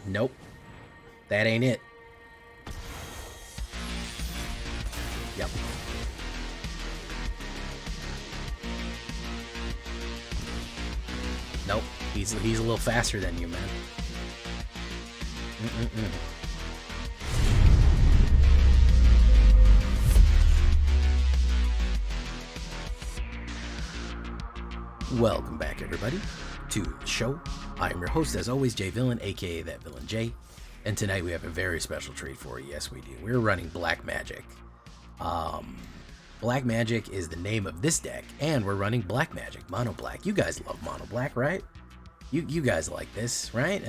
Nope. That ain't it. Yep. Nope. He's a little faster than you, man. Welcome back, everybody, to the show. I am your host, as always, Jay Villain, aka That Villain Jay, and tonight we have a very special treat for you. Yes, we do. We're running Black Magic. Black Magic is the name of this deck, and we're running Black Magic, Mono Black. You guys love Mono Black, right? You guys like this, right?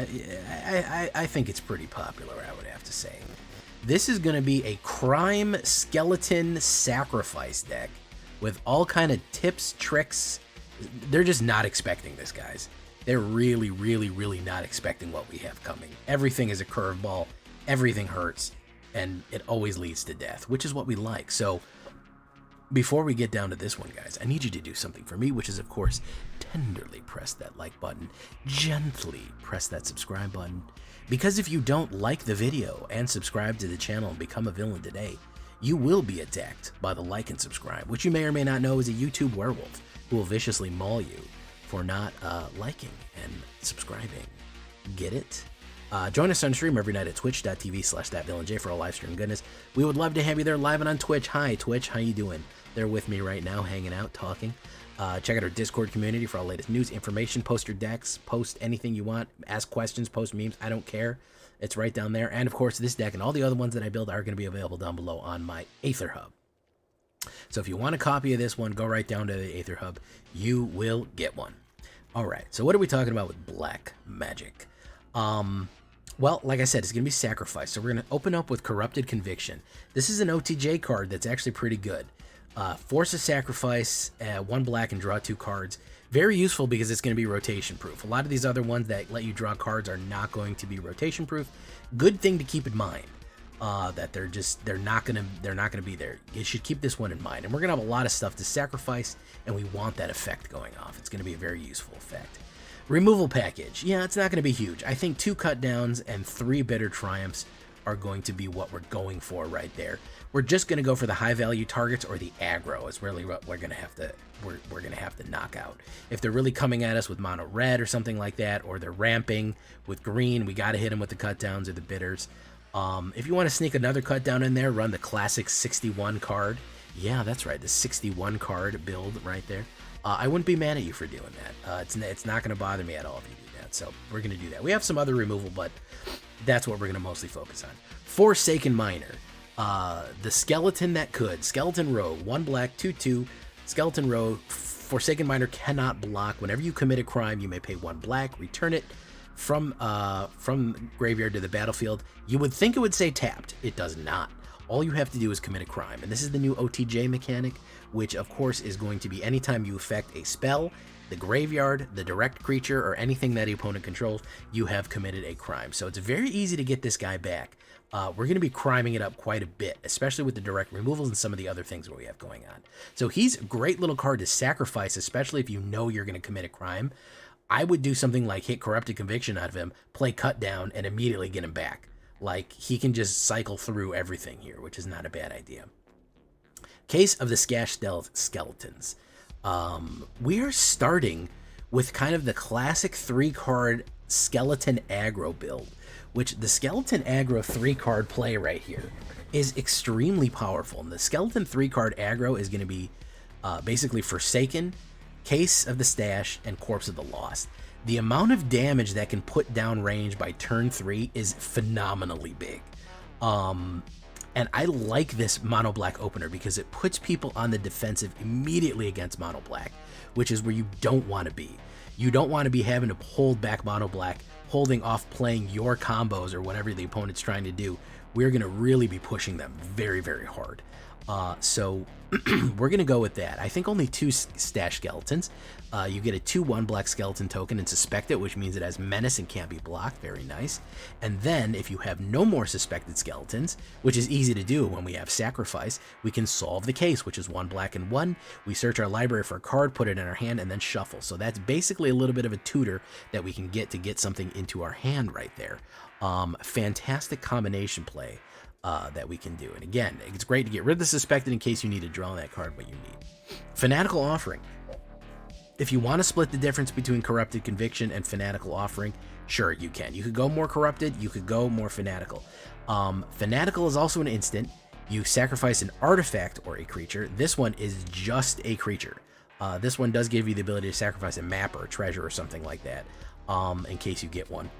I think it's pretty popular, I would have to say. This is going to be a crime skeleton sacrifice deck with all kind of tips, tricks. They're just not expecting this, guys. They're really, really, really not expecting what we have coming. Everything is a curveball, everything hurts, and it always leads to death, which is what we like. So before we get down to this one, guys, I need you to do something for me, which is, of course, tenderly press that like button, gently press that subscribe button, because if you don't like the video and subscribe to the channel and become a villain today, you will be attacked by the like and subscribe, which you may or may not know is a YouTube werewolf who will viciously maul you for not liking and subscribing. Get it? Join us on stream every night at twitch.tv/thatvillainj for all live stream goodness. We would love to have you there live and on Twitch. Hi, Twitch. How you doing? They're with me right now, hanging out, talking. Check out our Discord community for all latest news, information. Post your decks. Post anything you want. Ask questions. Post memes. I don't care. It's right down there. And, of course, this deck and all the other ones that I build are going to be available down below on my AetherHub. So if you want a copy of this one, go right down to the AetherHub. You will get one. All right. So what are we talking about with Black Magic? Well, like I said, it's going to be sacrifice. So we're going to open up with Corrupted Conviction. This is an OTJ card that's actually pretty good. Force a sacrifice, 1 black and draw 2 cards. Very useful because it's going to be rotation proof. A lot of these other ones that let you draw cards are not going to be rotation proof. Good thing to keep in mind. That they're not gonna be there. You should keep this one in mind. And we're gonna have a lot of stuff to sacrifice, and we want that effect going off. It's gonna be a very useful effect. Removal package. Yeah, it's not gonna be huge. I think 2 cut downs and 3 bitter triumphs are going to be what we're going for right there. We're just gonna go for the high value targets, or the aggro is really what we're gonna have to knock out. If they're really coming at us with mono red or something like that, or they're ramping with green, we gotta hit them with the cut downs or the bitters. If you want to sneak another cut down in there, run the classic 61 card. Yeah, that's right, the 61 card build right there. I wouldn't be mad at you for doing that. It's not going to bother me at all if you do that. So we're going to do that. We have some other removal, but that's what we're going to mostly focus on. Forsaken Miner. The skeleton that could. Skeleton Rogue, 1 black, 2/2. Skeleton Rogue. Forsaken Miner cannot block. Whenever you commit a crime, you may pay 1 black, return it from graveyard to the battlefield. You would think it would say tapped. It does not. All you have to do is commit a crime, and this is the new OTJ mechanic, which of course is going to be anytime you affect a spell, the graveyard, the direct creature, or anything that the opponent controls, you have committed a crime. So it's very easy to get this guy back. We're going to be criming it up quite a bit, especially with the direct removals and some of the other things that we have going on. So he's a great little card to sacrifice, especially if you know you're going to commit a crime. I would do something like hit Corrupted Conviction out of him, play Cut Down, and immediately get him back. Like, he can just cycle through everything here, which is not a bad idea. Case of the Scash Stealth Skeletons. We are starting with kind of the classic 3-card Skeleton Aggro build, which the Skeleton Aggro 3-card play right here is extremely powerful. And the Skeleton 3-card Aggro is going to be basically Forsaken, Case of the Stash, and Corpse of the Lost. The amount of damage that can put down range by turn 3 is phenomenally big. And I like this mono black opener because it puts people on the defensive immediately against mono black, which is where you don't want to be. You don't want to be having to hold back mono black, holding off playing your combos or whatever the opponent's trying to do. We're going to really be pushing them very, very hard. So we're going to go with that. I think only 2 stash skeletons. You get a 2/1 black skeleton token and suspect it, which means it has menace and can't be blocked. Very nice. And then if you have no more suspected skeletons, which is easy to do when we have sacrifice, we can solve the case, which is 1 black and 1. We search our library for a card, put it in our hand, and then shuffle. So that's basically a little bit of a tutor that we can get to get something into our hand right there. Fantastic combination play that we can do. And again, it's great to get rid of the suspected in case you need to draw that card when you need. Fanatical Offering. If you want to split the difference between Corrupted Conviction and Fanatical Offering, sure, you can. You could go more Corrupted, you could go more Fanatical. Fanatical is also an instant. You sacrifice an artifact or a creature. This one is just a creature. This one does give you the ability to sacrifice a map or a treasure or something like that, in case you get one.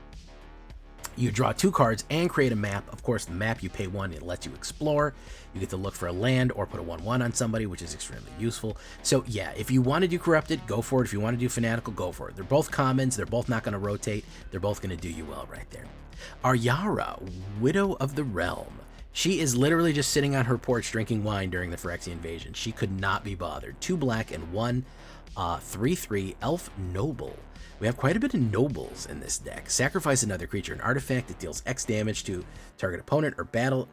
You draw 2 cards and create a map. Of course, the map, you pay 1, it lets you explore. You get to look for a land or put a 1/1 on somebody, which is extremely useful. So yeah, if you want to do Corrupted, go for it. If you want to do Fanatical, go for it. They're both commons. They're both not going to rotate. They're both going to do you well right there. Aryara, Widow of the Realm. She is literally just sitting on her porch drinking wine during the Phyrexian invasion. She could not be bothered. 2 black and 1, 3/3 Elf Noble. We have quite a bit of nobles in this deck. Sacrifice another creature, an artifact that deals X damage to target opponent or battle.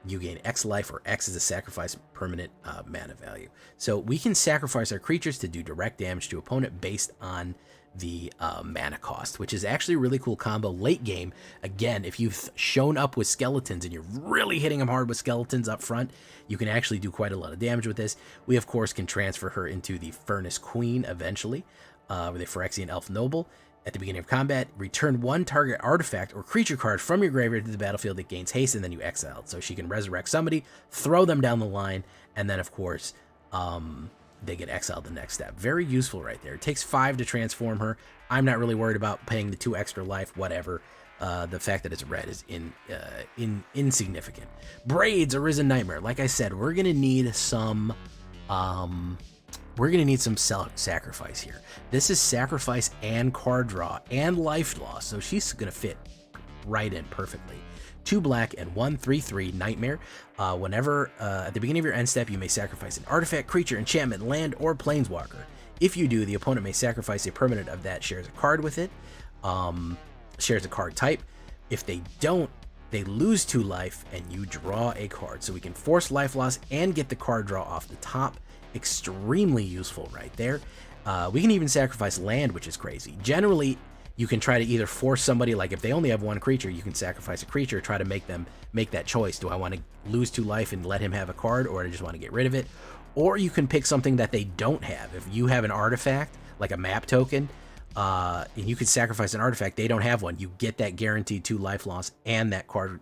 You gain X life, or X is a sacrifice permanent mana value. So we can sacrifice our creatures to do direct damage to opponent based on the mana cost, which is actually a really cool combo late game. Again, if you've shown up with skeletons and you're really hitting them hard with skeletons up front, you can actually do quite a lot of damage with this. We, of course, can transfer her into the Furnace Queen eventually. With a Phyrexian Elf Noble. At the beginning of combat, return 1 target artifact or creature card from your graveyard to the battlefield that gains haste, and then you exile it. So she can resurrect somebody, throw them down the line, and then, of course, they get exiled the next step. Very useful right there. It takes 5 to transform her. I'm not really worried about paying the 2 extra life, whatever. The fact that it's red is insignificant. Braids, Arisen Nightmare. Like I said, we're going to need some... sacrifice here. This is sacrifice and card draw and life loss, so she's going to fit right in perfectly. 2 black and 1 3/3 Nightmare. Whenever at the beginning of your end step, you may sacrifice an artifact, creature, enchantment, land, or planeswalker. If you do, the opponent may sacrifice a permanent of that shares a card with it, shares a card type. If they don't, they lose 2 life and you draw a card. So we can force life loss and get the card draw off the top. Extremely useful right there. We can even sacrifice land, which is crazy. Generally, you can try to either force somebody, like if they only have 1 creature, you can sacrifice a creature, try to make them make that choice. Do I want to lose 2 life and let him have a card, or do I just want to get rid of it? Or you can pick something that they don't have. If you have an artifact, like a map token, and you can sacrifice an artifact, they don't have one, you get that guaranteed 2 life loss and that card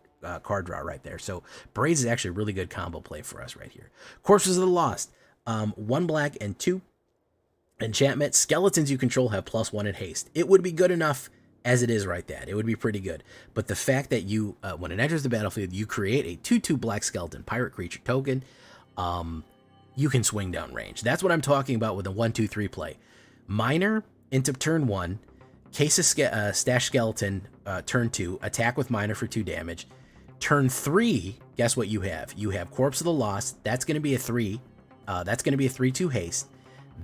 draw right there. So Braids is actually a really good combo play for us right here. Corpses of the Lost. 1 black and 2 enchantment. Skeletons you control have +1 in haste. It would be good enough as it is right there. It would be pretty good. But the fact that you, when it enters the battlefield, you create a 2/2 black skeleton pirate creature token, you can swing down range. That's what I'm talking about with the 1/2/3 play. Miner into turn 1, case a stash skeleton turn 2, attack with Miner for 2 damage. Turn 3, guess what you have? You have Corpse of the Lost. That's going to be a 3. That's going to be a 3/2 haste.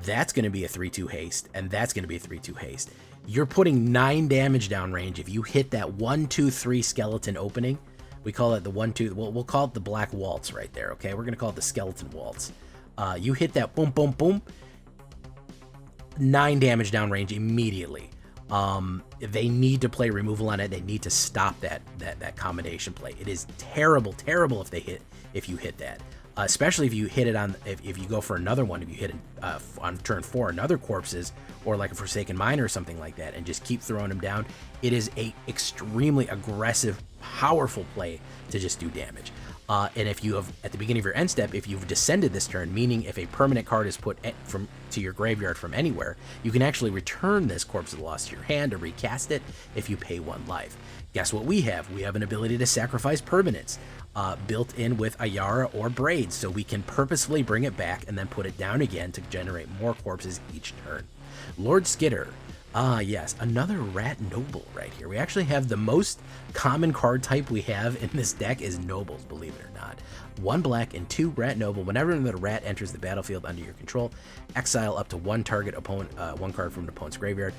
That's going to be a 3/2 haste. And that's going to be a 3/2 haste. You're putting 9 damage down range if you hit that 1/2/3 skeleton opening. We call it the 1/2. We'll call it the Black Waltz right there, okay? We're going to call it the Skeleton Waltz. You hit that boom, boom, boom. 9 damage down range immediately. They need to play removal on it. They need to stop that combination play. It is terrible if you hit that. Especially if you hit it on, if you go for another one, if you hit it on turn 4, another corpses, or like a Forsaken Miner or something like that, and just keep throwing them down. It is a extremely aggressive, powerful play to just do damage. And if you have, at the beginning of your end step, if you've descended this turn, meaning if a permanent card is put to your graveyard from anywhere, you can actually return this Corpse of the Lost to your hand or recast it if you pay 1 life. Guess what we have? We have an ability to sacrifice permanents built in with Aryara or Braids, so we can purposefully bring it back and then put it down again to generate more corpses each turn. Lord Skitter. Ah, yes, another Rat Noble right here. We actually have the most common card type we have in this deck is Nobles, believe it or not. 1 black and 2 Rat Noble. Whenever the rat enters the battlefield under your control, exile up to 1 target opponent, 1 card from the opponent's graveyard.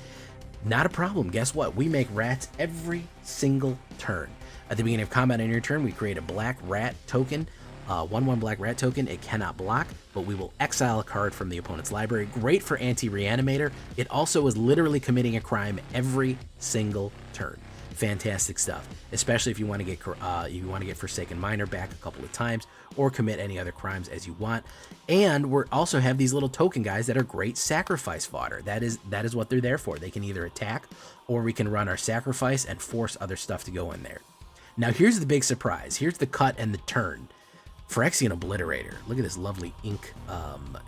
Not a problem. Guess what? We make rats every single turn. At the beginning of combat on your turn, we create a black rat token. 1/1 black rat token. It cannot block, but we will exile a card from the opponent's library. Great for anti-reanimator. It also is literally committing a crime every single turn. Fantastic stuff, especially if you want to get Forsaken Miner back a couple of times or commit any other crimes as you want. And we also have these little token guys that are great sacrifice fodder. That is what they're there for. They can either attack or we can run our sacrifice and force other stuff to go in there. Now here's the big surprise. Here's the cut and the turn. Phyrexian Obliterator. Look at this lovely ink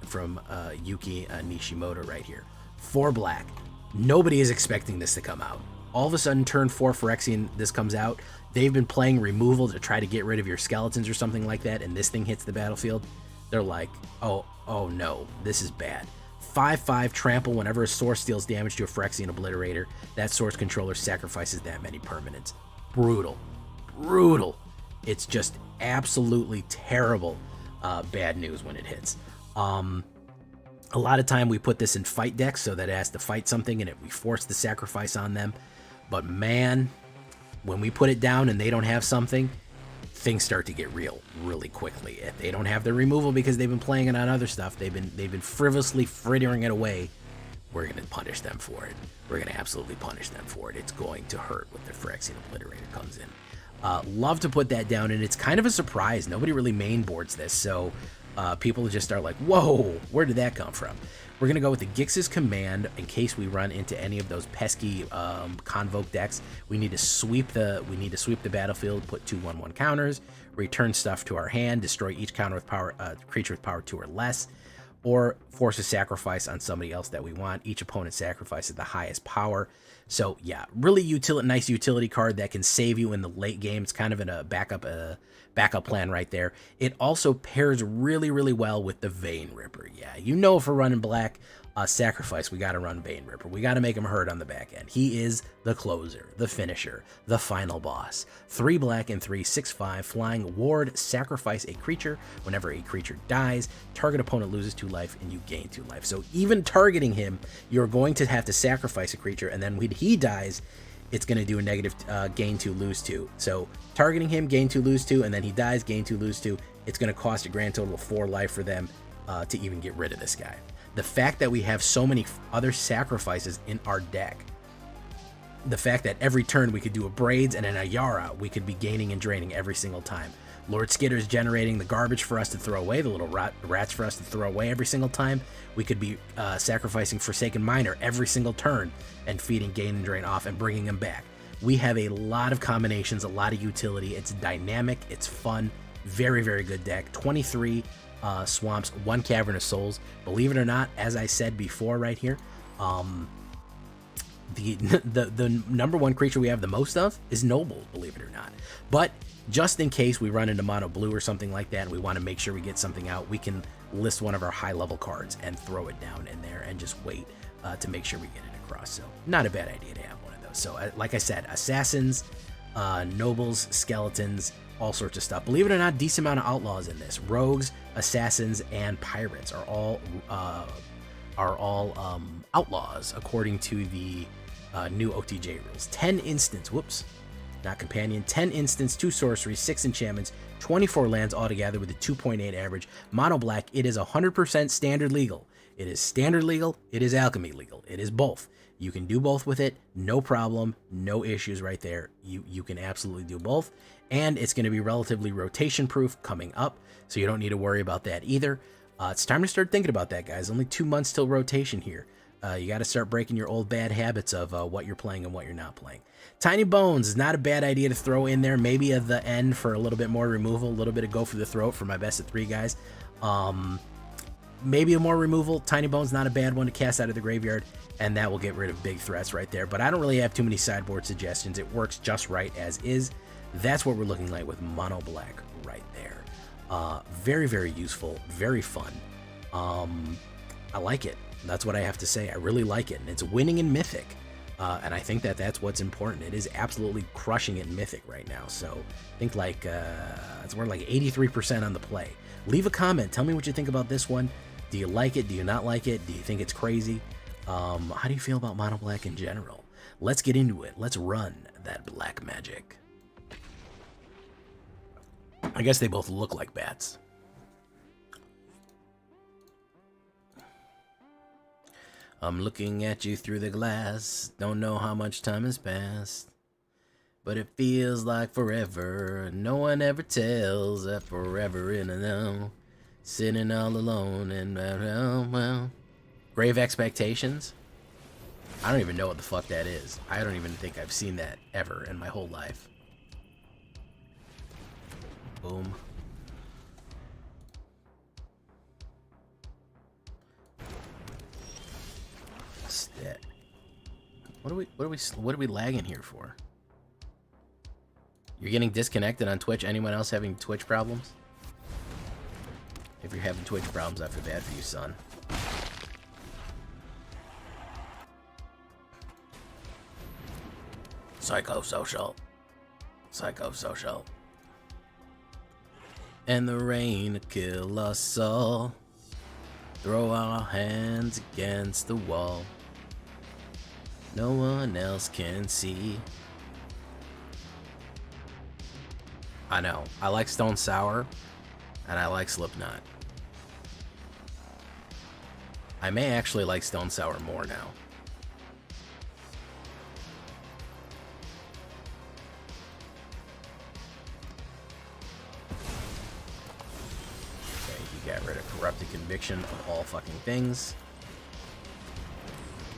from Yuki Nishimoto right here. 4 black. Nobody is expecting this to come out. All of a sudden, turn 4 Phyrexian, this comes out. They've been playing removal to try to get rid of your skeletons or something like that, and this thing hits the battlefield. They're like, oh no, this is bad. 5/5 trample. Whenever a source deals damage to a Phyrexian Obliterator, that source controller sacrifices that many permanents. Brutal. Brutal. It's just absolutely terrible bad news when it hits. A lot of time we put this in fight decks so that it has to fight something and we force the sacrifice on them. But man, when we put it down and they don't have something, things start to get real really quickly. If they don't have their removal because they've been playing it on other stuff, they've been frivolously frittering it away, we're going to punish them for it. We're going to absolutely punish them for it. It's going to hurt when the Phyrexian Obliterator comes in. Love to put that down, and it's kind of a surprise. Nobody really mainboards this, so people just are like, whoa, where did that come from? We're going to go with the Gix's Command in case we run into any of those pesky Convoke decks. We need to sweep the battlefield, put 2/1/1 counters, return stuff to our hand, destroy each counter with power creature with power 2 or less, or force a sacrifice on somebody else that we want. Each opponent sacrifices the highest power. So yeah, really nice utility card that can save you in the late game. It's kind of in a backup plan right there. It also pairs really, really well with the Vein Ripper. Yeah, you know, if we're running black sacrifice, we got to run Vein Ripper. We got to make him hurt on the back end. He is the closer, the finisher, the final boss. 3 black and 3, 6/5, flying ward, sacrifice a creature. Whenever a creature dies, target opponent loses 2 life and you gain 2 life. So even targeting him, you're going to have to sacrifice a creature, and then when he dies, it's going to do a negative gain 2, lose 2. So targeting him, gain 2, lose 2, and then he dies, gain 2, lose 2. It's going to cost a grand total of 4 life for them to even get rid of this guy. The fact that we have so many other sacrifices in our deck, the fact that every turn we could do a Braids and an Ayara, we could be gaining and draining every single time. Lord Skitter is generating the garbage for us to throw away, the little rats for us to throw away every single time. We could be sacrificing Forsaken Miner every single turn and feeding gain and drain off and bringing them back. We have a lot of combinations, a lot of utility. It's dynamic, it's fun, very, very good deck. 23 swamps, 1 Cavern of Souls. Believe it or not, as I said before right here, the number 1 creature we have the most of is Nobles, believe it or not. But just in case we run into mono blue or something like that and we want to make sure we get something out, we can list one of our high level cards and throw it down in there and just wait to make sure we get it across. So not a bad idea to have one of those. So like I said, assassins, nobles, skeletons, all sorts of stuff. Believe it or not, decent amount of outlaws in this. Rogues, assassins, and pirates are all outlaws according to the new OTJ rules. 10 instants, whoops, not companion, 10 instants, 2 sorceries, 6 enchantments, 24 lands altogether with a 2.8 average. Mono black, it is 100% standard legal. It is standard legal, it is alchemy legal. It is both. You can do both with it, no problem, no issues right there. You can absolutely do both. And it's going to be relatively rotation proof coming up, so you don't need to worry about that either. It's time to start thinking about that, guys. Only 2 months till rotation here. You got to start breaking your old bad habits of what you're playing and what you're not playing. Tiny Bones is not a bad idea to throw in there, maybe at the end for a little bit more removal, a little bit of go for the throat for my best of 3 guys. Maybe a more removal. Tiny Bones, not a bad one to cast out of the graveyard, and that will get rid of big threats right there. But I don't really have too many sideboard suggestions. It works just right as is. That's what we're looking like with mono black right there. Very, very useful, very fun. I like it. That's what I have to say. I really like it, and it's winning in Mythic. And I think that that's what's important. It is absolutely crushing it in Mythic right now. So I think like it's worth like 83% on the play. Leave a comment. Tell me what you think about this one. Do you like it? Do you not like it? Do you think it's crazy? How do you feel about Mono Black in general? Let's get into it. Let's run that black magic. I guess they both look like bats. I'm looking at you through the glass. Don't know how much time has passed, but it feels like forever. No one ever tells that forever in a no. Sitting all alone and well. Grave Expectations? I don't even know what the fuck that is. I don't even think I've seen that ever in my whole life. Boom. Stat. What are we lagging here for? You're getting disconnected on Twitch. Anyone else having Twitch problems? If you're having Twitch problems, I feel bad for you, son. Psychosocial. Psychosocial. And the rain kill us all. Throw our hands against the wall. No one else can see. I know. I like Stone Sour, and I like Slipknot. I may actually like Stone Sour more now. Okay, he got rid of Corrupted Conviction of all fucking things.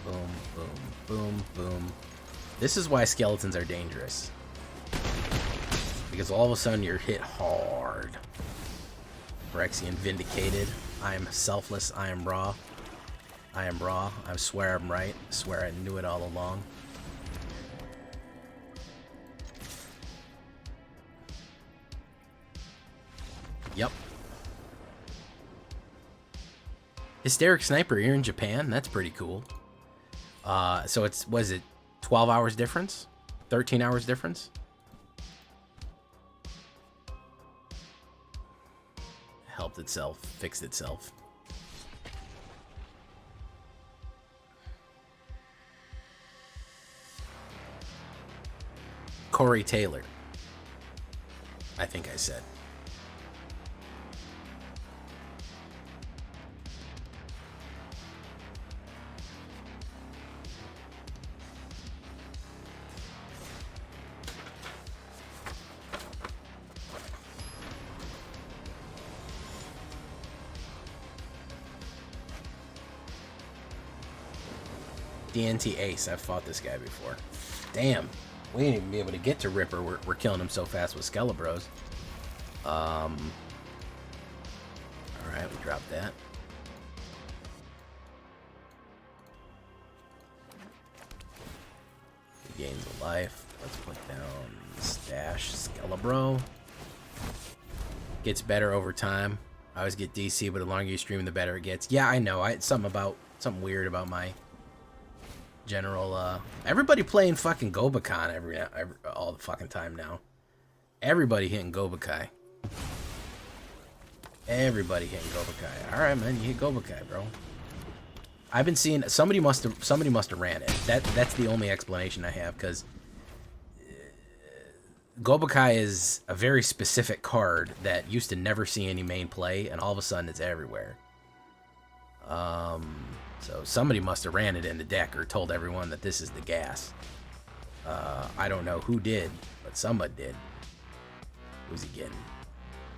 Boom, boom, boom, boom. This is why skeletons are dangerous. Because all of a sudden you're hit hard. Phyrexian Vindicated. I am selfless. I am raw. I am raw. I swear I'm right. I swear I knew it all along. Yep. Hysteric Sniper, you're in Japan? That's pretty cool. So it's, was it 12 hours difference? 13 hours difference? Helped itself, fixed itself. Corey Taylor, I think I said. DNT Ace, I've fought this guy before. Damn, we ain't even be able to get to Ripper. We're killing him so fast with Skelebros. Alright, we dropped that. He gains a life. Let's put down Stash Skelebro. Gets better over time. I always get DC, but the longer you stream, the better it gets. Yeah, I know. It's something weird about my general, everybody playing fucking Gobakon every all the fucking time now. Everybody hitting Gobakai. Everybody hitting Gobakai. All right, man, you hit Gobakai, bro. I've been seeing somebody must have ran it. That's the only explanation I have, because Gobakai is a very specific card that used to never see any main play, and all of a sudden it's everywhere. So somebody must have ran it in the deck or told everyone that this is the gas. I don't know who did, but somebody did. Who's he getting?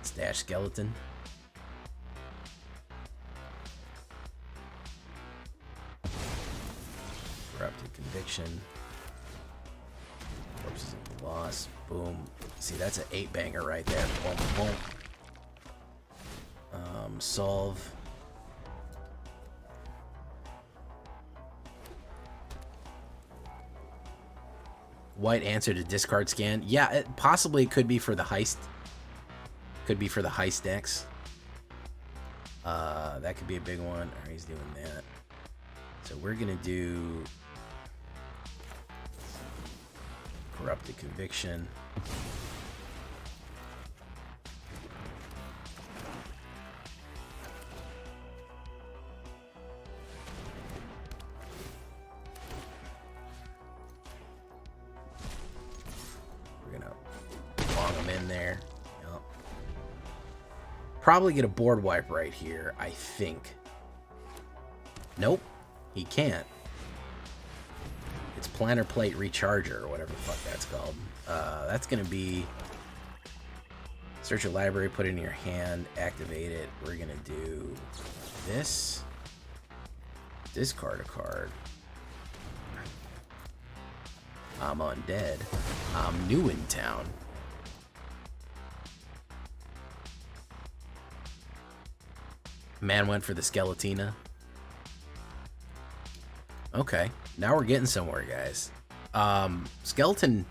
Stash Skeleton? Corrupted Conviction. Corpses of Loss. Boom. See, that's an 8-banger right there. Boom, boom. Solve. White answer to discard scan. Yeah, it possibly could be for the heist. Could be for the heist decks. That could be a big one. Alright, he's doing that. So we're gonna do Corrupted Conviction. We're gonna long them in there. Yep. Probably get a board wipe right here, I think. Nope, he can't. It's Planner Plate Recharger, or whatever the fuck that's called. That's gonna be search your library, put it in your hand, activate it. We're gonna do this. Discard a card. I'm undead. I'm new in town. Man went for the Skeletina. Okay, now we're getting somewhere, guys. Skeleton's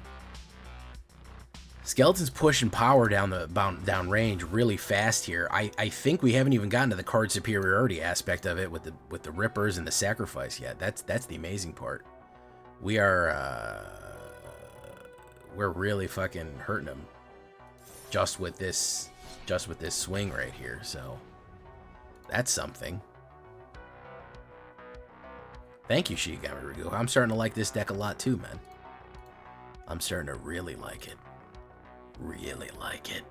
pushing power down range really fast here. I think we haven't even gotten to the card superiority aspect of it with the Rippers and the Sacrifice yet. That's the amazing part. We're really fucking hurting him just with this swing right here. So that's something. Thank you, Shigami Rigu. I'm starting to like this deck a lot too, man. I'm starting to really like it. Really like it.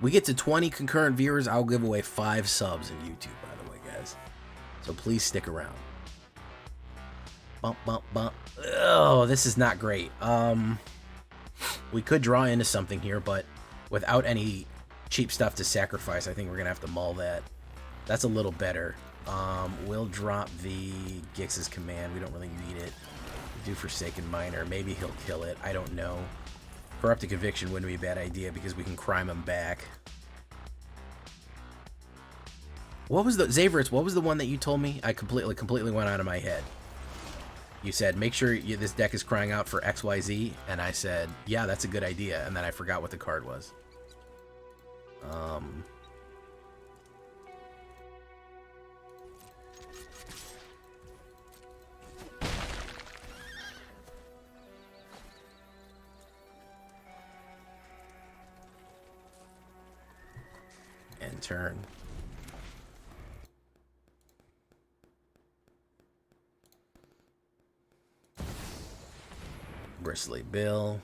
We get to 20 concurrent viewers, I'll give away 5 subs in YouTube, by the way, guys. So please stick around. Bump, bump, bump. Oh, this is not great. We could draw into something here, but without any cheap stuff to sacrifice, I think we're gonna have to mull that. That's a little better. We'll drop the Gix's Command. We don't really need it. Do Forsaken Miner. Maybe he'll kill it. I don't know. Corrupted Conviction wouldn't be a bad idea because we can crime him back. What was the Zavritz? What was the one that you told me? I completely went out of my head. You said make sure this deck is crying out for XYZ, and I said yeah, that's a good idea, and then I forgot what the card was. And turn. Bristly Bill.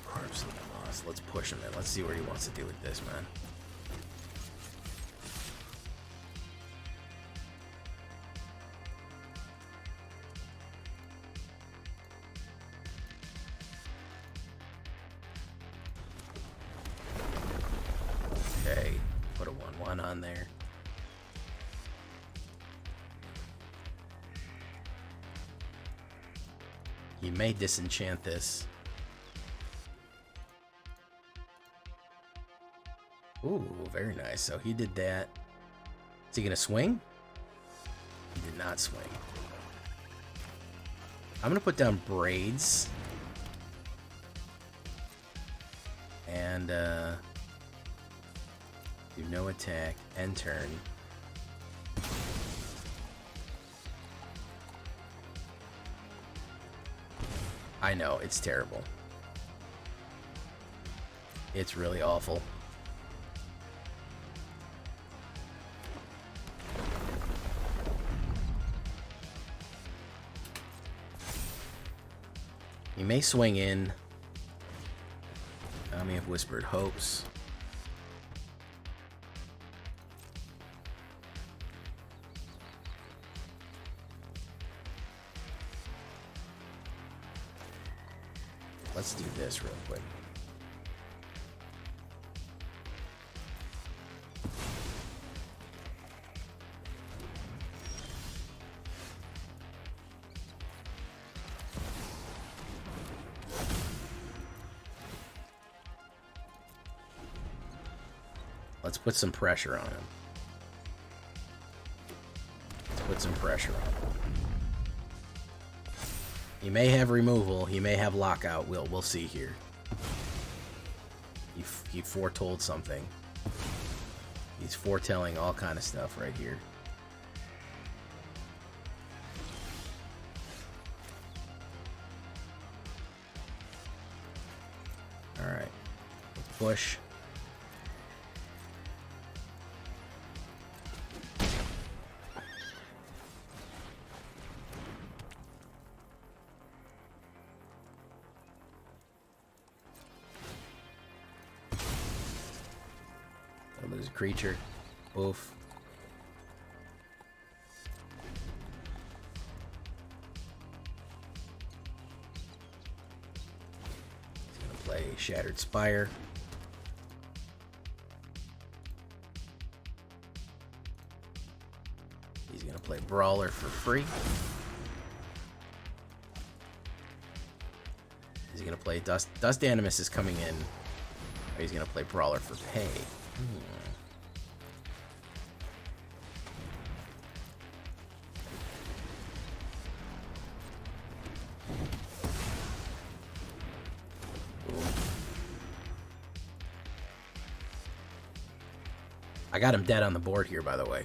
Corpse Loss. Let's push him in. Let's see what he wants to do with this, man. Okay, put a 1/1 on there. You may disenchant this. Ooh, very nice. So he did that. Is he gonna swing? He did not swing. I'm gonna put down Braids. And do no attack, end turn. I know, it's terrible. It's really awful. He may swing in. Army of Whispered Hopes. Let's do this real quick. Let's put some pressure on him. Let's put some pressure on him. He may have removal. He may have lockout. We'll see here. He foretold something. He's foretelling all kind of stuff right here. All right. Push. Lose a creature. Oof. He's gonna play Shattered Spire. He's gonna play Brawler for free. He's gonna play Dust Animus is coming in. Or he's gonna play Brawler for pay. I got him dead on the board here, by the way.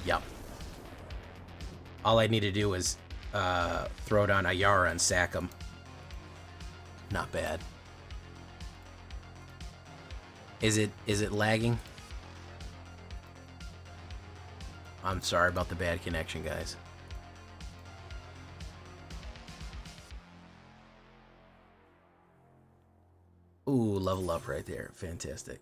Yep. All I need to do is throw down Ayara and sack him. Not bad. Is it lagging? I'm sorry about the bad connection, guys. Ooh, level up right there. Fantastic.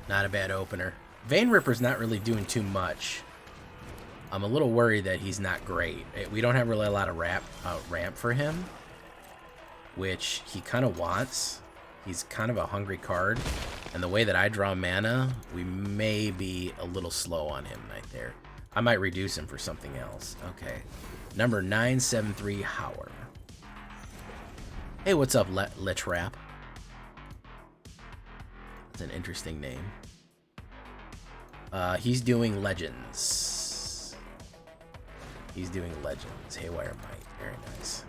Not a bad opener. Vein Ripper's not really doing too much. I'm a little worried that he's not great. We don't have really a lot of ramp for him, which he kind of wants. He's kind of a hungry card, and the way that I draw mana, we may be a little slow on him right there. I might reduce him for something else. Okay. Number 973, Howard. Hey, what's up, Lich Rap? That's an interesting name. He's doing Legends. He's doing Legends. Haywire Might. Very nice.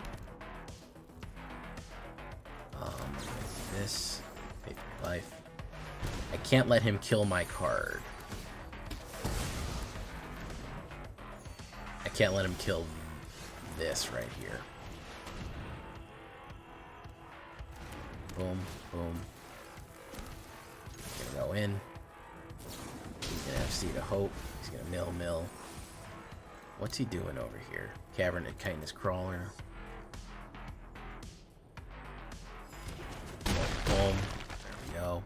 This. Pay for life. I can't let him kill my card. I can't let him kill this right here. Boom, boom. Gonna go in. He's gonna have Seed of Hope. He's gonna mill. What's he doing over here? Cavern of Kindness Crawler. Boom. There we go.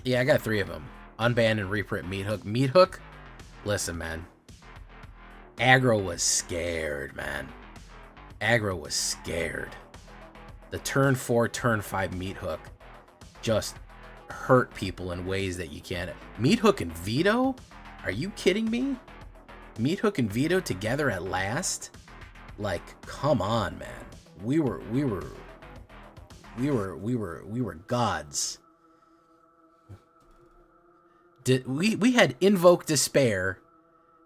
Yeah, I got 3 of them. Unban and reprint Meathook. Meathook? Listen, man. Aggro was scared, man. Aggro was scared. The turn 4, turn 5 Meathook just hurt people in ways that you can't. Meathook and Veto? Are you kidding me? Meathook and Veto together at last? Like, come on, man. We were gods. We had Invoke Despair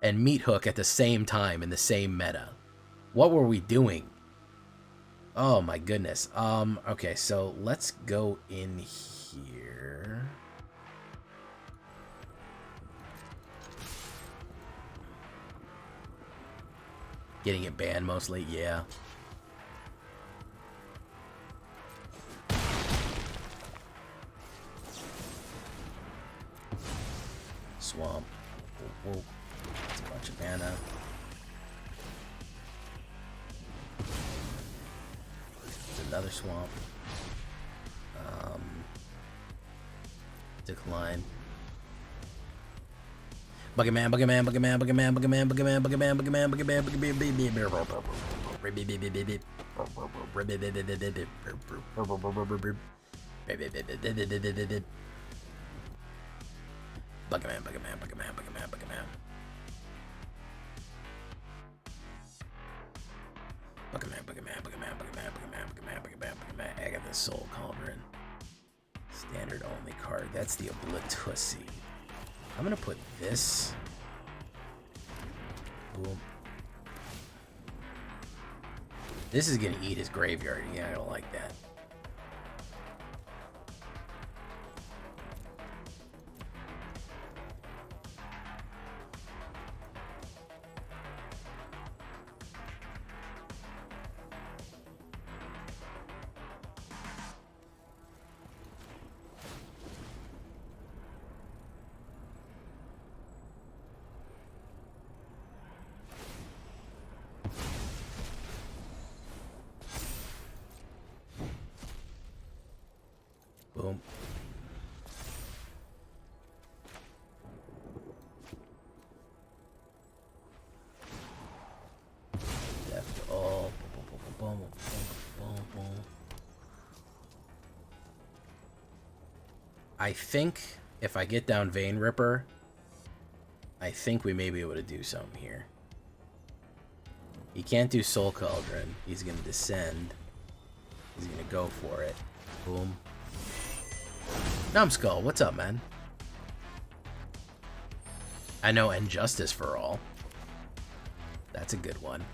and Meathook at the same time in the same meta. What were we doing? Oh my goodness. Okay, so let's go in here. Getting it banned mostly, yeah. Swamp. Whoa. That's a bunch of mana. There's another swamp. Decline. Buggerman. the Soul Cauldron. Standard only card. That's the Oblitussy. I'm gonna put this. Boom. This is gonna eat his graveyard. Yeah, I don't like that. Boom. Left all. Boom, boom, boom, boom. I think if I get down Vein Ripper, I think we may be able to do something here. He can't do Soul Cauldron. He's going to descend. He's going to go for it. Boom. Numbskull, what's up, man? I know Injustice for All. That's a good one.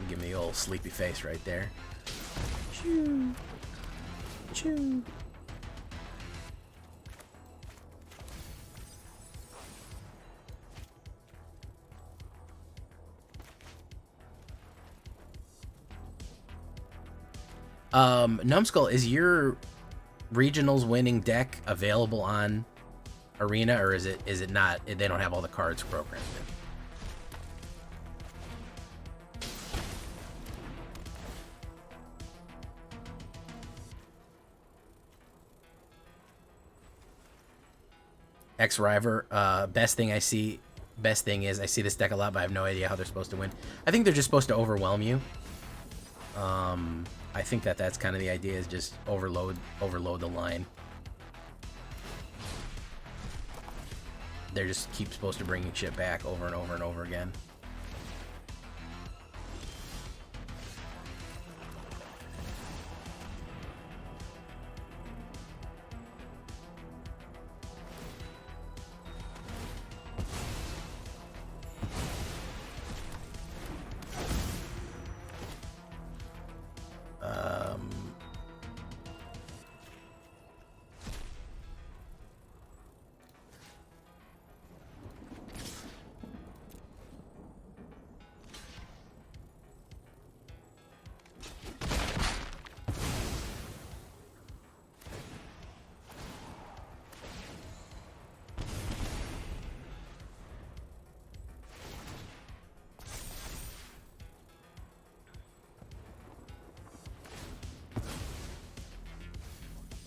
Give me the old sleepy face right there. Choo. Choo. Numbskull, is your regionals winning deck available on Arena, or is it not? They don't have all the cards programmed in? X-River, best thing is I see this deck a lot, but I have no idea how they're supposed to win. I think they're just supposed to overwhelm you. I think that's kind of the idea, is just overload the line. They're just supposed to bring shit back over and over and over again.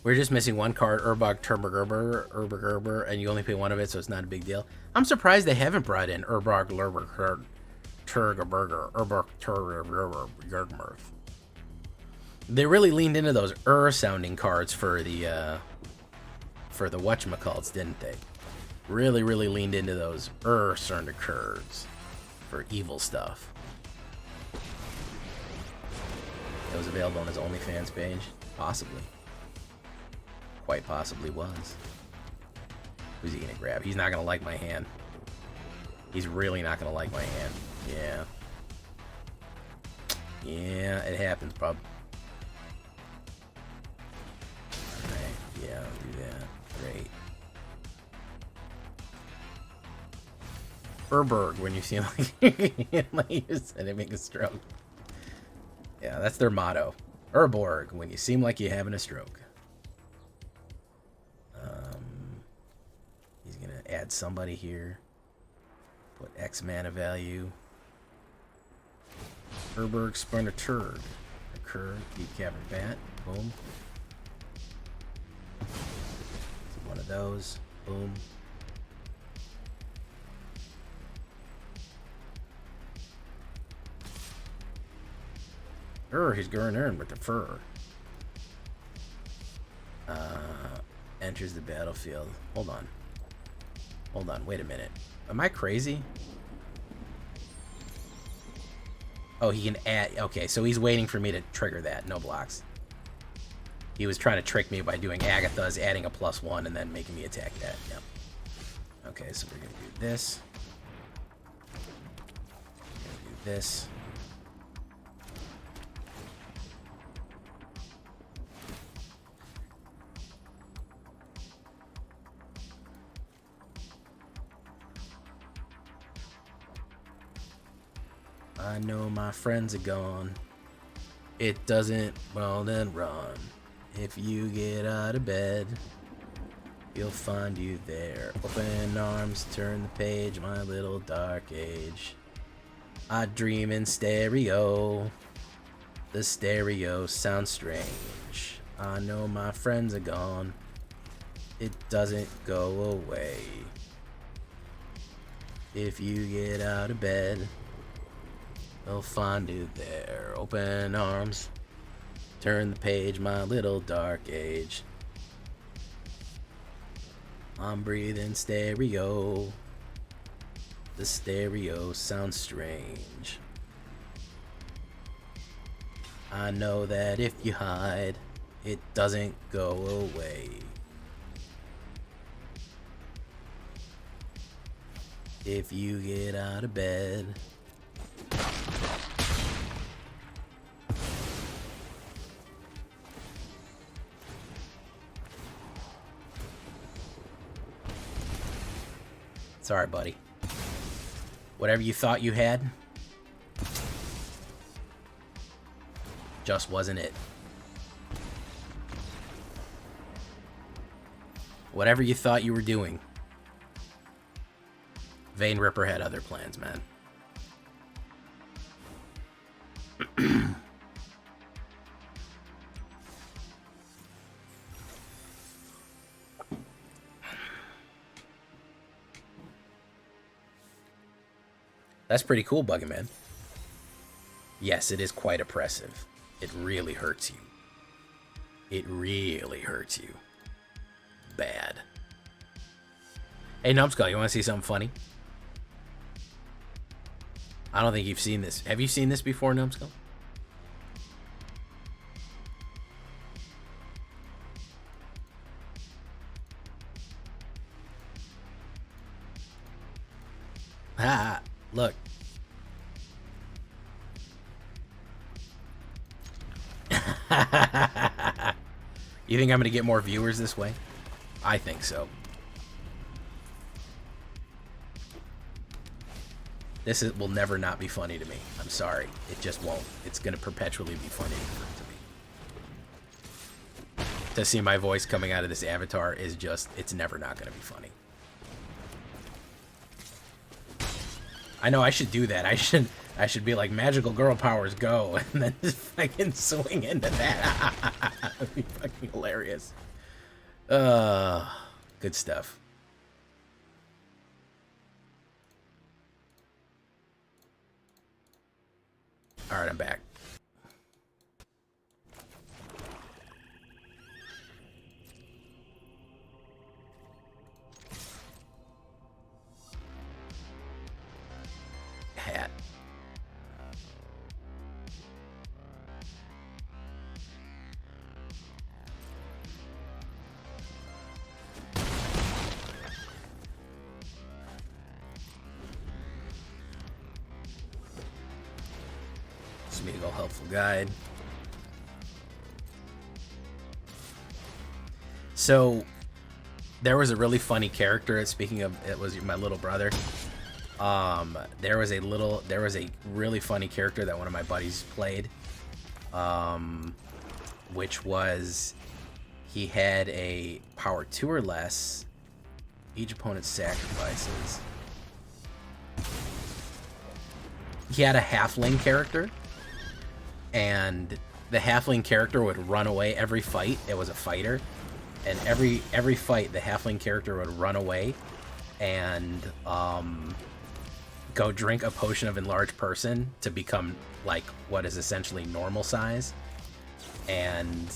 We're just missing one card, Urbog Turbogerber, and you only pay one of it, so it's not a big deal. I'm surprised they haven't brought in Urbog Turbogerber. They really leaned into those sounding cards for the whatchamacallits, didn't they? Really leaned into those sounding cards for evil stuff. That was available on his OnlyFans page? Possibly. Quite possibly was. Who's he gonna grab? He's not gonna like my hand. He's really not gonna like my hand. Yeah. Yeah, it happens, bub. Alright, yeah, I'll do that. Great. Urberg, when you see like you said it, make a stroke. Yeah, that's their motto. Urborg, when you seem like you're having a stroke. He's gonna add somebody here. Put X mana value. Urberg spun a turd. Occur, deep cavern bat. Boom. One of those. Boom. He's going in with the fur. Enters the battlefield. Hold on, wait a minute. Am I crazy? Oh, he can add... Okay, so he's waiting for me to trigger that. No blocks. He was trying to trick me by doing Agatha's, adding a +1, and then making me attack that. Yep. Okay, so we're gonna do this. We're gonna do this. I know my friends are gone. It doesn't, well then run. If you get out of bed, you'll find you there. Open arms, turn the page, my little dark age. I dream in stereo. The stereo sounds strange. I know my friends are gone. It doesn't go away. If you get out of bed, they'll find you there. Open arms. Turn the page, my little dark age. I'm breathing stereo. The stereo sounds strange. I know that if you hide, it doesn't go away. If you get out of bed, sorry, buddy. Whatever you thought you had just wasn't it. Whatever you thought you were doing, Vein Ripper had other plans, man. That's pretty cool, Buggin' Man. Yes, it is quite oppressive. It really hurts you. It really hurts you. Bad. Hey, Numbskull, you want to see something funny? I don't think you've seen this. Have you seen this before, Numbskull? Ah, look. You think I'm going to get more viewers this way? I think so. Will never not be funny to me. I'm sorry. It just won't. It's going to perpetually be funny to me. To see my voice coming out of this avatar is just, it's never not going to be funny. I know I should do that. I should be like, magical girl powers go, and then just fucking swing into that. That'd be fucking hilarious. Good stuff. Alright, I'm back. Hat. Smeagol helpful guide. So there was a really funny character. Speaking of, it was my little brother. There was a really funny character that one of my buddies played, which was, he had a power 2 or less, each opponent sacrifices. He had a halfling character, and the halfling character would run away every fight. It was a fighter, and every fight the halfling character would run away and go drink a potion of enlarged person to become like what is essentially normal size, and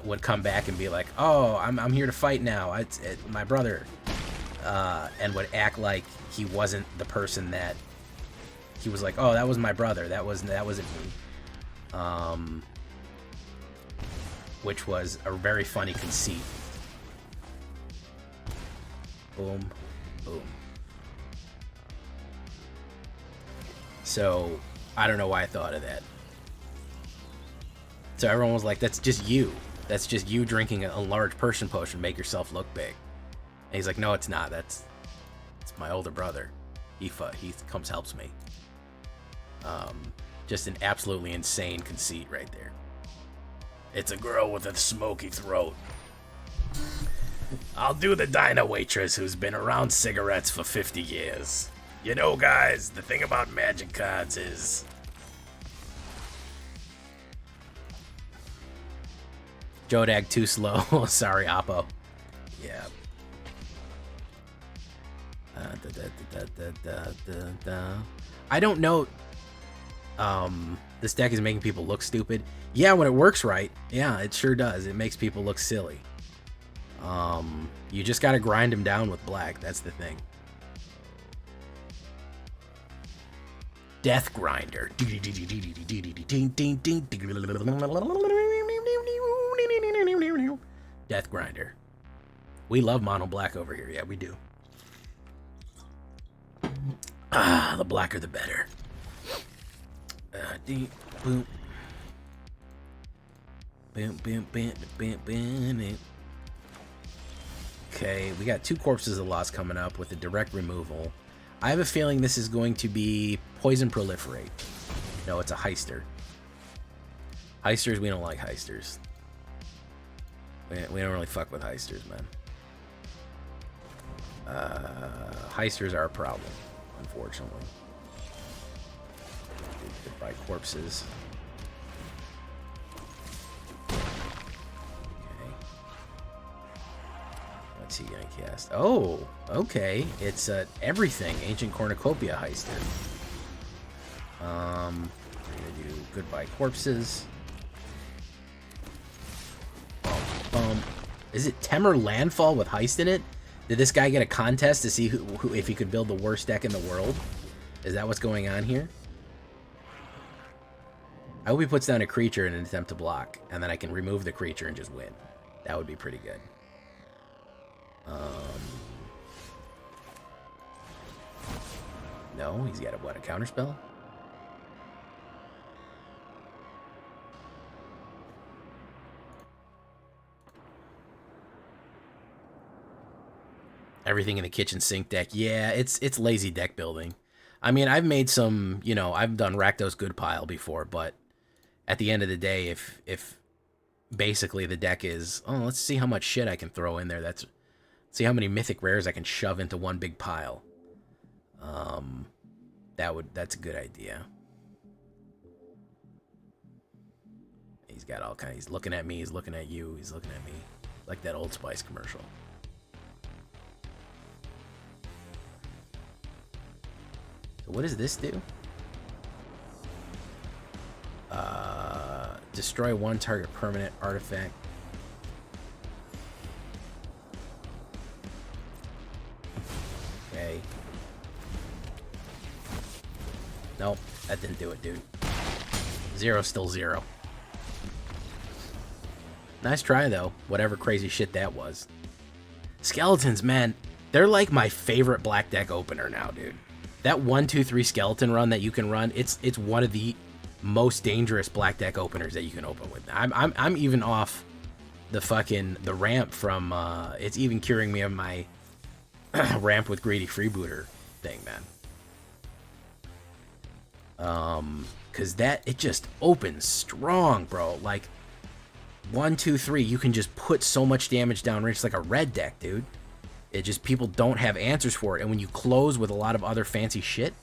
would come back and be like, oh, I'm here to fight now, it's my brother, and would act like he wasn't the person that he was. Like, oh, that was my brother, that wasn't me. which was a very funny conceit. Boom, boom. So, I don't know why I thought of that. So everyone was like, that's just you. That's just you drinking a large person potion to make yourself look big. And he's like, no, it's not. It's my older brother. He comes helps me. Just an absolutely insane conceit right there. It's a girl with a smoky throat. I'll do the diner waitress who's been around cigarettes for 50 years. You know, guys, the thing about magic cards is... Jodag too slow. Sorry, Oppo. Yeah. I don't know. This deck is making people look stupid. Yeah, when it works right. Yeah, it sure does. It makes people look silly. You just gotta grind them down with black. That's the thing. Death Grinder. Death Grinder. We love mono black over here. Yeah, we do. Ah, the blacker the better. Boom. Boom, boom, boom, boom, boom. Okay, we got 2 Corpses of Loss coming up with a direct removal. I have a feeling this is going to be Poison Proliferate. No, it's a Heister. Heisters, we don't like Heisters. We don't really fuck with Heisters, man. Heisters are a problem, unfortunately. Goodbye, Corpses. What's he gonna cast? Oh, okay. It's everything. Ancient Cornucopia Heister. We're gonna do Goodbye Corpses. Bum. Is it Temur Landfall with Heist in it? Did this guy get a contest to see who if he could build the worst deck in the world? Is that what's going on here? I hope he puts down a creature in an attempt to block, and then I can remove the creature and just win. That would be pretty good. No, he's got a counterspell? Everything in the kitchen sink deck. Yeah, it's lazy deck building. I mean, I've made some, you know, I've done Rakdos Good Pile before, but at the end of the day, if basically the deck is, oh, let's see how much shit I can throw in there. See how many mythic rares I can shove into one big pile. That's a good idea. He's got all kinds. He's looking at me. He's looking at you. He's looking at me, like that Old Spice commercial. So what does this do? Destroy one target permanent artifact. Okay. Nope, that didn't do it, dude. 0, still 0. Nice try, though. Whatever crazy shit that was. Skeletons, man. They're like my favorite black deck opener now, dude. That 1-2-3 skeleton run that you can run, it's one of the most dangerous black deck openers that you can open with. I'm even off the ramp from it's even curing me of my ramp with greedy freebooter thing, man. Cause it just opens strong, bro. Like 1, 2, 3, you can just put so much damage down range. It's like a red deck, dude. It just, people don't have answers for it. And when you close with a lot of other fancy shit,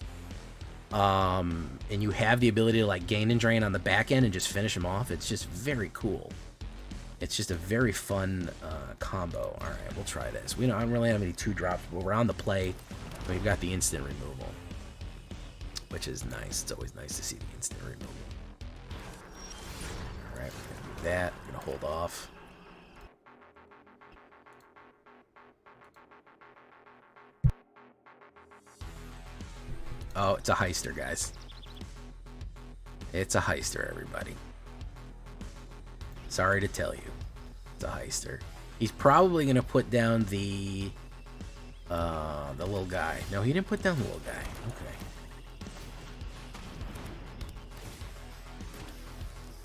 and you have the ability to like gain and drain on the back end and just finish them off, it's just very cool. It's just a very fun combo. All right, we'll try this. We don't really have any 2-drops, but we're on the play. We've got the instant removal, which is nice. It's always nice to see the instant removal. All right, we're gonna do that. We're gonna hold off. Oh, it's a Heister, guys. It's a Heister, everybody. Sorry to tell you. It's a heister. He's probably going to put down the little guy. No, he didn't put down the little guy. Okay.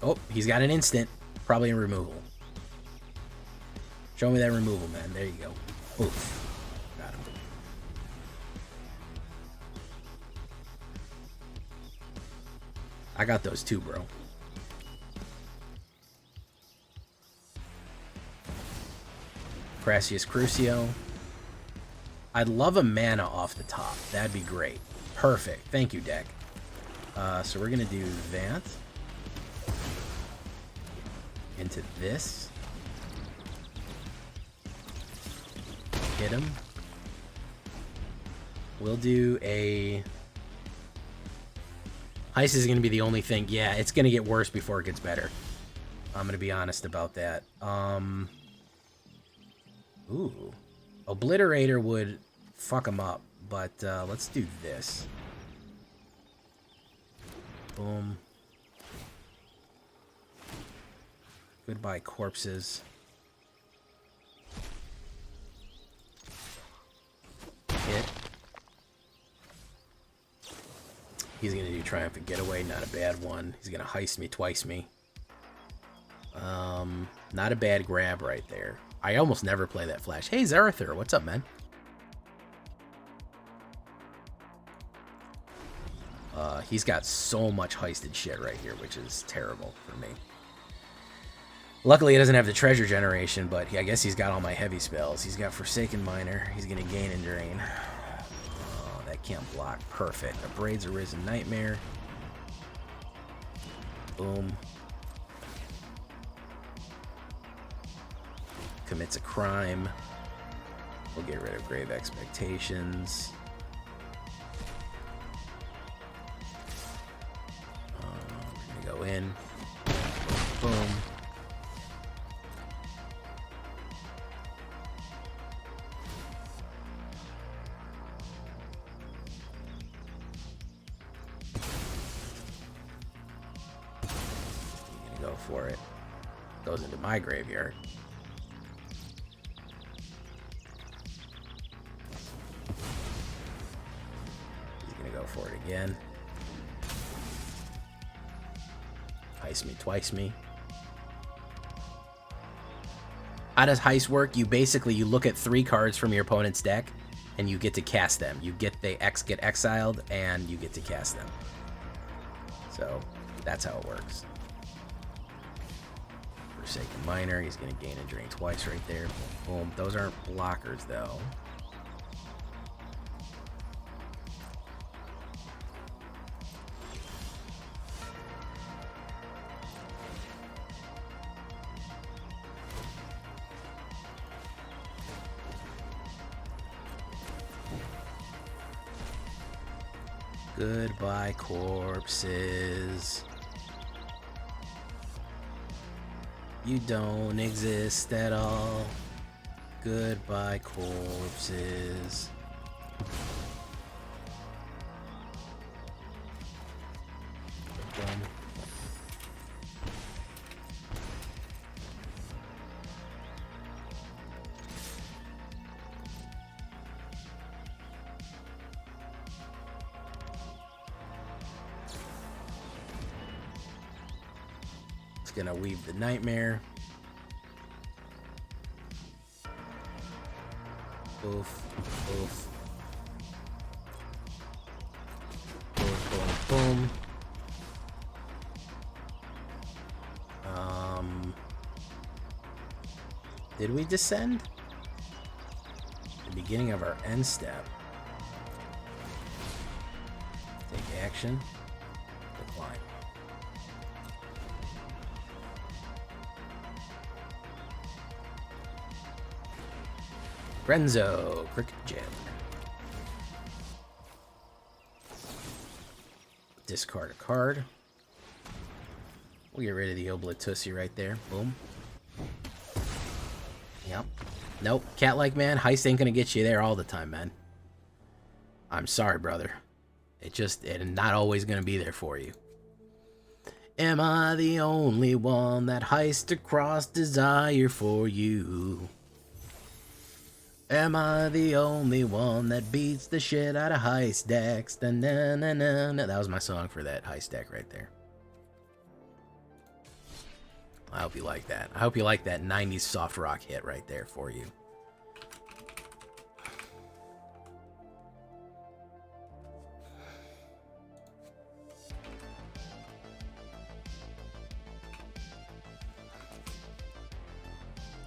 Oh, he's got an instant. Probably in removal. Show me that removal, man. There you go. Oof. Got him. I got those too, bro. Crassius Crucio. I'd love a mana off the top. That'd be great. Perfect. Thank you, deck. So we're going to do that. Into this. Hit him. We'll do a... Heist is going to be the only thing. Yeah, it's going to get worse before it gets better. I'm going to be honest about that. Ooh. Obliterator would fuck him up, but let's do this. Boom. Goodbye, corpses. Hit. He's going to do Triumphant Getaway, not a bad one. He's going to heist me, twice me. Not a bad grab right there. I almost never play that flash. Hey, Zarather, what's up, man? He's got so much heisted shit right here, which is terrible for me. Luckily, he doesn't have the treasure generation, but I guess he's got all my heavy spells. He's got Forsaken Miner. He's going to gain and drain. Oh, that can't block. Perfect. Abrades Arisen Nightmare. Boom. Commits a crime. We'll get rid of Grave Expectations. We're going to go in. Boom. You're going to go for it. Goes into my graveyard. For it again. Heist me, twice me. How does heist work? You look at 3 cards from your opponent's deck and you get to cast them. You get get exiled and you get to cast them. So that's how it works. Forsaken Miner, he's gonna gain and drain twice right there. Boom. Those aren't blockers though. Goodbye, corpses. You don't exist at all. Goodbye, corpses. Boom. Gonna weave the nightmare. Oof, oof. Boom, boom, boom. Did we descend? The beginning of our end step. Take action. Decline. Renzo, Cricket Gem. Discard a card. We'll get rid of the Oblitussi right there. Boom. Yep. Nope. Cat-like man, heist ain't gonna get you there all the time, man. I'm sorry, brother. It's not always gonna be there for you. Am I the only one that heists across desire for you? Am I the only one that beats the shit out of heist decks? Da -na -na -na -na. That was my song for that heist deck right there. I hope you like that. I hope you like that 90s soft rock hit right there for you.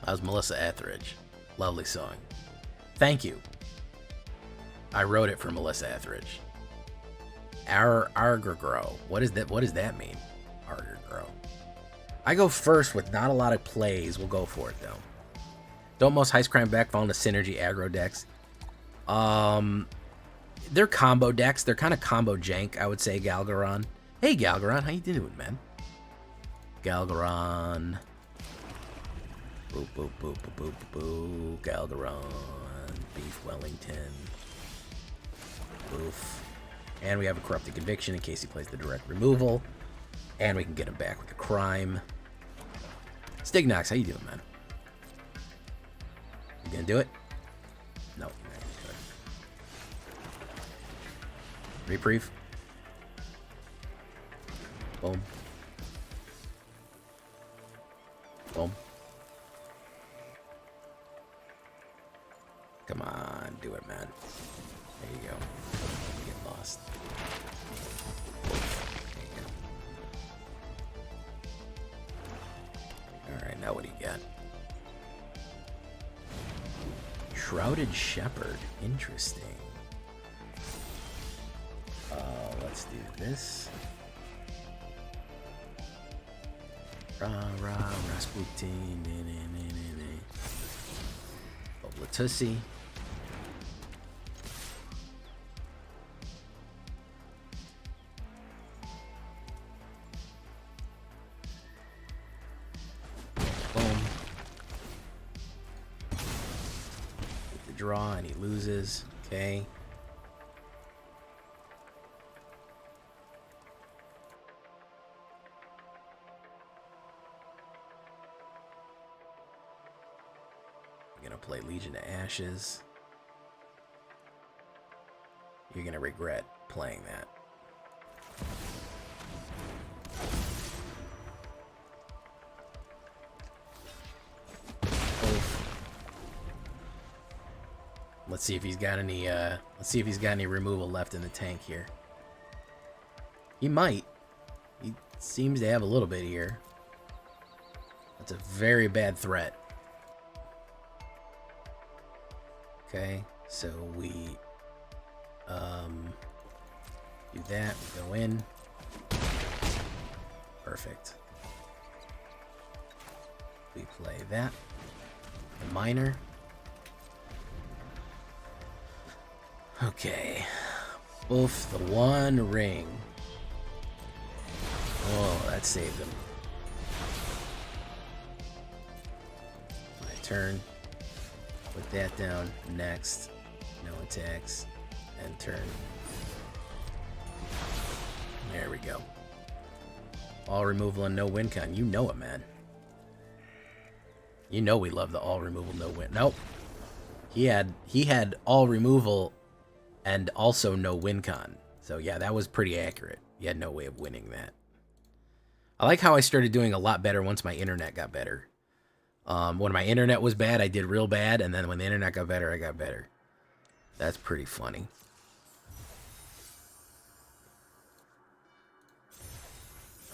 That was Melissa Etheridge. Lovely song. Thank you. I wrote it for Melissa Etheridge. Aggro. What does that mean? Aggro. I go first with not a lot of plays. We'll go for it though. Don't most heist crime back fall into synergy aggro decks? They're combo decks. They're kind of combo jank, I would say. Galgaron. Hey Galgaron, how you doing, man? Galgaron. Boop, boop, boop, boop, boop, boop, Galgaron, Beef Wellington, Oof. And we have a Corrupted Conviction in case he plays the direct removal. And we can get him back with a crime. Stignox, how you doing, man? You gonna do it? No, you're not gonna do it. Reprieve. Boom. Boom. Come on, do it, man. There you go. You get lost. There you go. Alright, now what do you got? Shrouded Shepherd. Interesting. Let's do this. Rasputin. Oblatussi. Draw and he loses. Okay. I'm gonna play Legion of Ashes. You're gonna regret playing that. Let's see if he's got any. Let's see if he's got any removal left in the tank here. He might. He seems to have a little bit here. That's a very bad threat. Okay, so we do that. We go in. Perfect. We play that. The minor. Okay. Oof, the one ring. Oh, that saved him. My turn. Put that down. Next. No attacks. And turn. There we go. All removal and no win con. You know it, man. You know we love the all removal, no win. Nope. He had all removal and also no win con. So yeah, that was pretty accurate. You had no way of winning that. I like how I started doing a lot better once my internet got better. When my internet was bad, I did real bad, and then when the internet got better, I got better. That's pretty funny.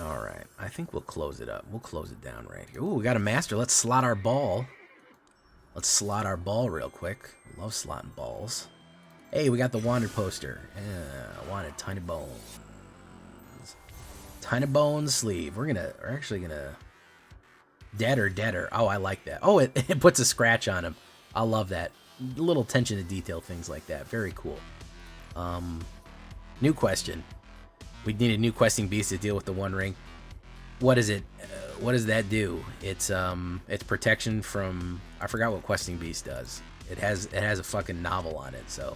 Alright, I think we'll close it up. We'll close it down right here. Ooh, we got a master. Let's slot our ball. Let's slot our ball real quick. Love slotting balls. Hey, we got the Wander poster. Yeah, I wanted Tiny Bones. Tiny Bones sleeve. We're actually gonna... Deader. Oh, I like that. Oh, it puts a scratch on him. I love that. Little attention to detail, things like that. Very cool. New question. We need a new questing beast to deal with the One Ring. What is it? What does that do? It's protection from... I forgot what questing beast does. It has a fucking novel on it, so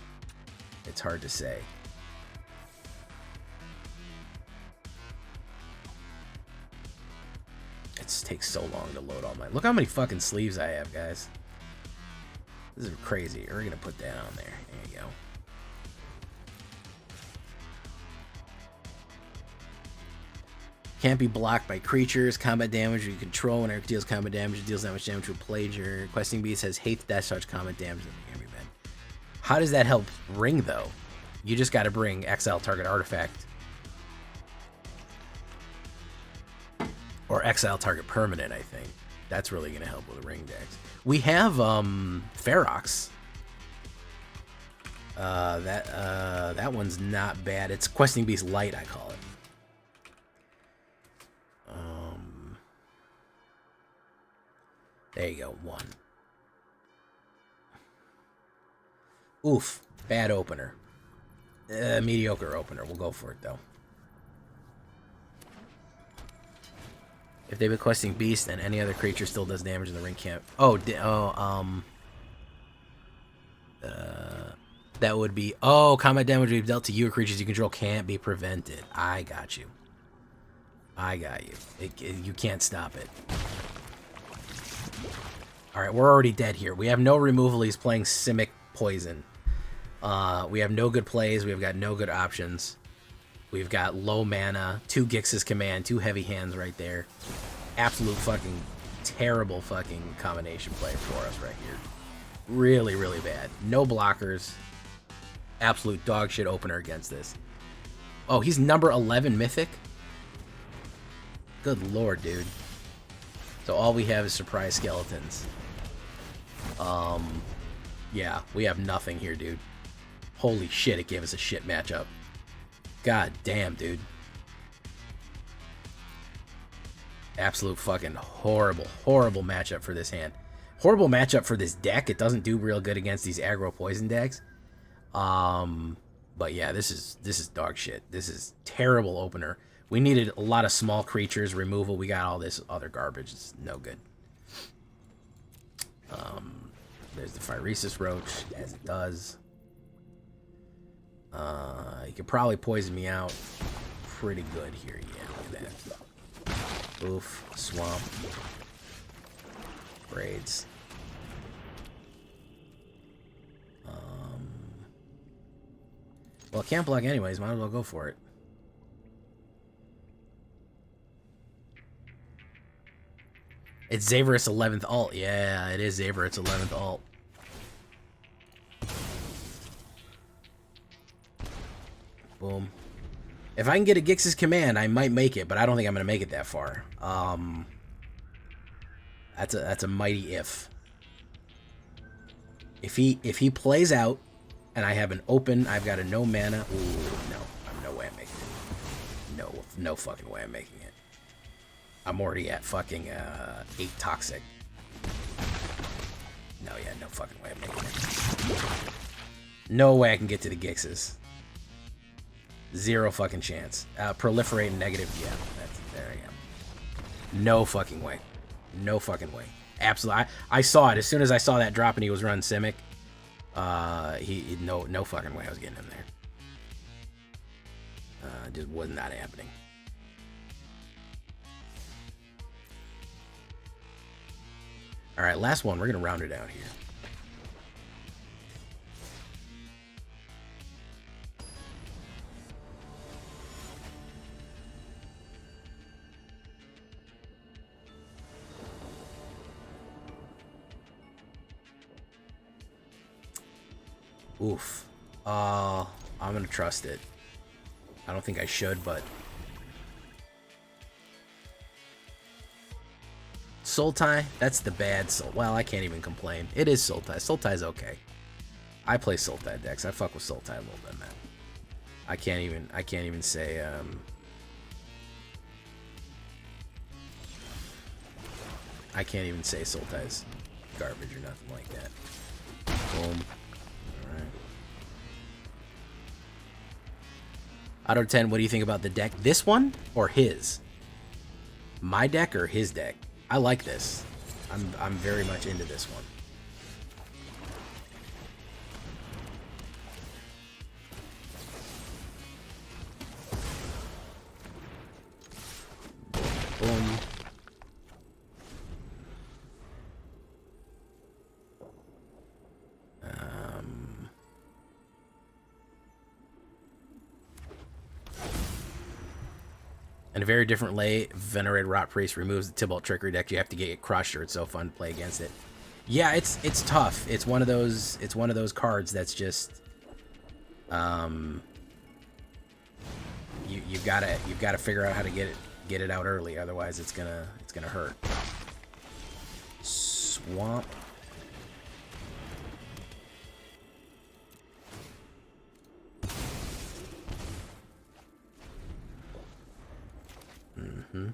it's hard to say. it takes so long to load all my... Look how many fucking sleeves I have, guys. This is crazy. We're gonna put that on there. There you go. Can't be blocked by creatures. Combat damage you control. When it deals combat damage, it deals that much damage to a player. Questing Beast has hates dash touch combat damage in the game event. How does that help ring, though? You just got to bring exile target artifact. Or exile target permanent, I think. That's really going to help with the ring decks. We have Ferox. That one's not bad. It's Questing Beast Light, I call it. There you go, 1. Oof, bad opener. Mediocre opener. We'll go for it, though. If they've been questing Beast, then any other creature still does damage in the ring camp. That would be... Oh, combat damage we've dealt to you or creatures you control can't be prevented. I got you. I got you. You can't stop it. Alright, we're already dead here. We have no removal. He's playing Simic Poison. We have no good plays. We've got no good options. We've got low mana, 2 Gix's Command, 2 heavy hands right there. Absolute fucking terrible fucking combination play for us right here. Really, really bad. No blockers. Absolute dog shit opener against this. Oh, he's number 11 Mythic? Good lord, dude. So all we have is surprise skeletons. Yeah, we have nothing here, dude. Holy shit, it gave us a shit matchup. God damn, dude. Absolute fucking horrible, horrible matchup for this hand. Horrible matchup for this deck. It doesn't do real good against these aggro poison decks. But yeah, this is dog shit. This is terrible opener. We needed a lot of small creatures removal. We got all this other garbage. It's no good. There's the Phyresis Roach, as it does. You could probably poison me out pretty good here. Yeah, look at that. Oof. Swamp. Braids. Well, it can't block anyways. Might as well go for it. It's Xaverus 11th alt. Yeah, it is Xaverus 11th alt. Boom. If I can get a Gix's Command, I might make it, but I don't think I'm going to make it that far. That's a mighty if. If he plays out, and I have an open, I've got a no mana. Ooh, no. No way I'm making it. No fucking way I'm making it. I'm already at fucking 8 toxic. No, yeah, no fucking way I'm making it. No way I can get to the Gixes. 0 fucking chance. Proliferate negative. Yeah, there I am. No fucking way. No fucking way. Absolutely. I saw it as soon as I saw that drop and he was running Simic. No fucking way I was getting him there. Just was not happening. All right, last one. We're gonna round it out here. Oof. I'm gonna trust it. I don't think I should, but... Sultai? That's the bad Sultai. Well, I can't even complain. It is Sultai. Sultai's okay. I play Sultai decks. I fuck with Sultai a little bit, man. I can't even say, I can't even say Sultai's garbage or nothing like that. Boom. Out of 10, what do you think about the deck? This one or his? My deck or his deck? I like this. I'm very much into this one. Boom. In a very different lay, Venerated Rot Priest removes the Tybalt Trickery deck. You have to get crushed, or it's so fun to play against it. Yeah, it's tough. It's one of those cards that's just you've gotta figure out how to get it out early, otherwise it's gonna hurt. Swamp. Human.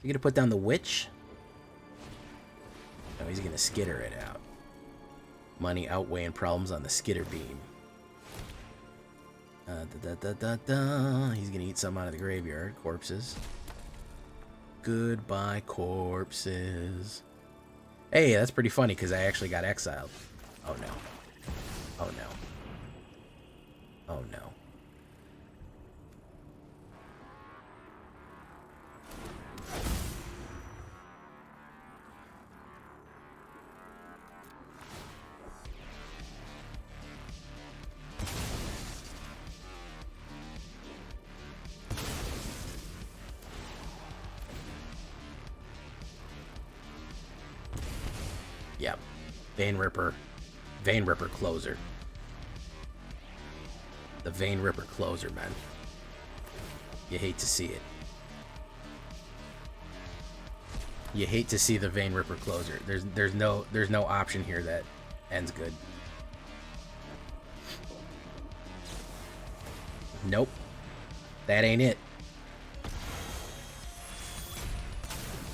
You gonna put down the witch? No, he's gonna skitter it out. Money outweighing problems on the skitter beam. He's gonna eat some out of the graveyard. Corpses. Goodbye, corpses. Hey, that's pretty funny because I actually got exiled. Oh no. Oh no. Oh no. Yep. Vein Ripper closer. The Vein Ripper closer, man. You hate to see it. You hate to see the Vein Ripper closer. There's no option here that ends good. Nope. That ain't it.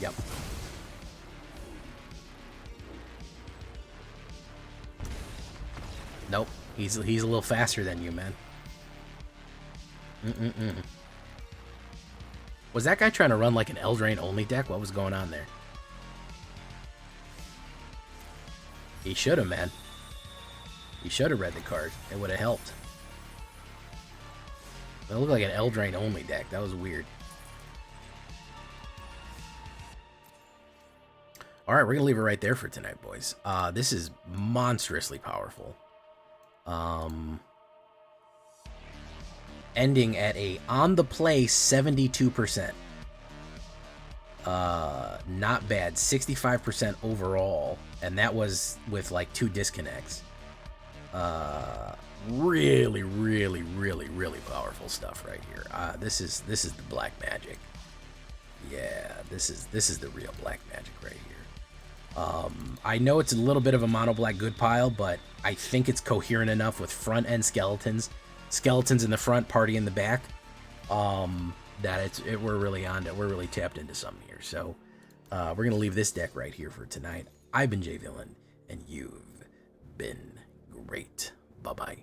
Yep. Nope. He's a little faster than you, man. Was that guy trying to run like an Eldraine only deck? What was going on there? He should have, man. He should have read the card. It would have helped. It looked like an Eldraine only deck. That was weird. Alright, we're going to leave it right there for tonight, boys. This is monstrously powerful. Ending at a on-the-play 72%. Not bad. 65% overall. And that was with like 2 disconnects. Really, really, really, really powerful stuff right here. This is the black magic. Yeah, this is the real black magic right here. I know it's a little bit of a mono black good pile, but I think it's coherent enough with front end skeletons in the front, party in the back, that we're really on it. We're really tapped into something here. So we're gonna leave this deck right here for tonight. I've been Jay Villain, and you've been great. Bye bye.